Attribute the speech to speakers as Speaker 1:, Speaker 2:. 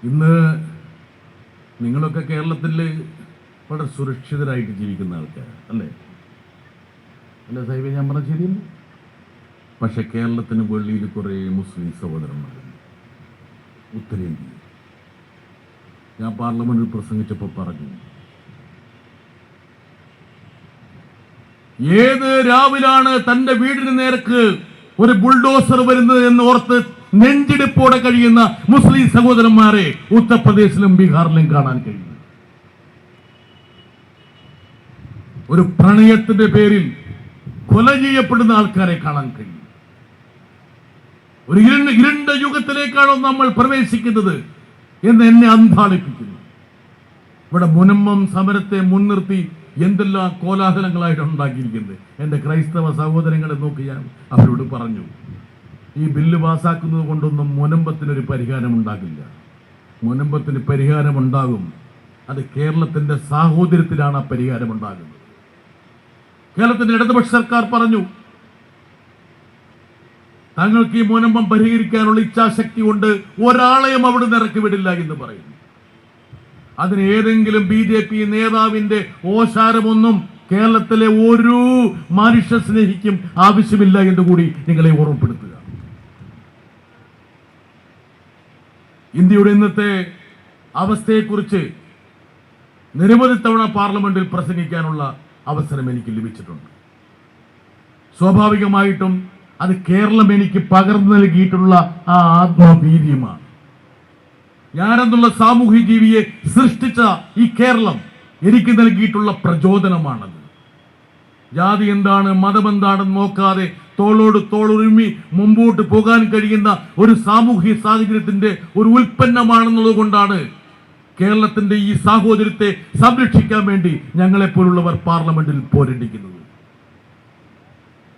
Speaker 1: ഇന്ന് നിങ്ങളൊക്കെ കേരളത്തിൽ വളരെ സുരക്ഷിതരായിട്ട് ജീവിക്കുന്ന ആൾക്കാർ അല്ലേ? അല്ല സാഹിബ്, ഞാൻ പറഞ്ഞ ശരിയല്ല? പക്ഷെ കേരളത്തിന് വെളിയിൽ കുറേ മുസ്ലിം സഹോദരന്മാരുണ്ട്. ഉത്തരേന്ത്യ ഞാൻ പാർലമെന്റിൽ പ്രസംഗിച്ചപ്പോൾ പറഞ്ഞു, ഏത് രാവിലാണ് തന്റെ വീടിന് നേർക്ക് ഒരു ബുൾഡോസർ വരുന്നത് എന്ന് ഓർത്ത് നെഞ്ചിടിപ്പോടെ കഴിയുന്ന മുസ്ലിം സഹോദരന്മാരെ ഉത്തർപ്രദേശിലും ബീഹാറിലും കാണാൻ കഴിയും. ഒരു പ്രണയത്തിന്റെ പേരിൽ കൊല ചെയ്യപ്പെടുന്ന ആൾക്കാരെ കാണാൻ കഴിയും. ഒരു ഇരുണ്ട യുഗത്തിലേക്കാണോ നമ്മൾ പ്രവേശിക്കുന്നത് എന്ന് എന്നെ അന്ധാളിപ്പിക്കുന്നു. ഇവിടെ മുനമ്പം സമരത്തെ മുൻനിർത്തി എന്തെല്ലാം കോലാഹലങ്ങളായിട്ട് ഉണ്ടാക്കിയിരിക്കുന്നത്. എൻ്റെ ക്രൈസ്തവ സഹോദരങ്ങളെ നോക്കി ഞാൻ അവരോട് പറഞ്ഞു, ഈ ബില്ല് പാസ്സാക്കുന്നത് കൊണ്ടൊന്നും മുനമ്പത്തിനൊരു പരിഹാരം ഉണ്ടാകില്ല. മുനമ്പത്തിന് പരിഹാരമുണ്ടാകും. അത് കേരളത്തിന്റെ സാഹോദര്യത്തിലാണ് ആ പരിഹാരം ഉണ്ടാകുന്നത്. കേരളത്തിന്റെ ഇടതുപക്ഷ സർക്കാർ പറഞ്ഞു, തങ്ങൾക്ക് ഈ മുനമ്പം പരിഹരിക്കാനുള്ള ഇച്ഛാശക്തി കൊണ്ട് ഒരാളെയും അവിടെ നിന്ന് ഇറക്കി വിടില്ല എന്ന് പറയുന്നു. അതിന് ഏതെങ്കിലും BJP നേതാവിന്റെ ഓശാരമൊന്നും കേരളത്തിലെ ഒരു മനുഷ്യ സ്നേഹിക്കും ആവശ്യമില്ല എന്ന് കൂടി നിങ്ങളെ ഓർമ്മപ്പെടുത്തുക. ഇന്ത്യയുടെ ഇന്നത്തെ അവസ്ഥയെക്കുറിച്ച് നിരവധി തവണ പാർലമെന്റിൽ പ്രസംഗിക്കാനുള്ള അവസരം എനിക്ക് ലഭിച്ചിട്ടുണ്ട്. സ്വാഭാവികമായിട്ടും അത് കേരളം എനിക്ക് പകർന്നു നൽകിയിട്ടുള്ള ആ ആത്മവീര്യമാണ്. ഞാനെന്നുള്ള സാമൂഹ്യ ജീവിയെ സൃഷ്ടിച്ച ഈ കേരളം എനിക്ക് നൽകിയിട്ടുള്ള പ്രചോദനമാണത്. ജാതി എന്താണ്, മതമെന്താണെന്ന് നോക്കാതെ തോളോട് തോളുരുമ്മി മുമ്പോട്ട് പോകാൻ കഴിയുന്ന ഒരു സാമൂഹ്യ സാഹചര്യത്തിന്റെ ഒരു ഉൽപ്പന്നമാണെന്നുള്ളത് കൊണ്ടാണ് കേരളത്തിന്റെ ഈ സാഹോദര്യത്തെ സംരക്ഷിക്കാൻ വേണ്ടി ഞങ്ങളെപ്പോലുള്ളവർ പാർലമെന്റിൽ പോരടിക്കുന്നത്.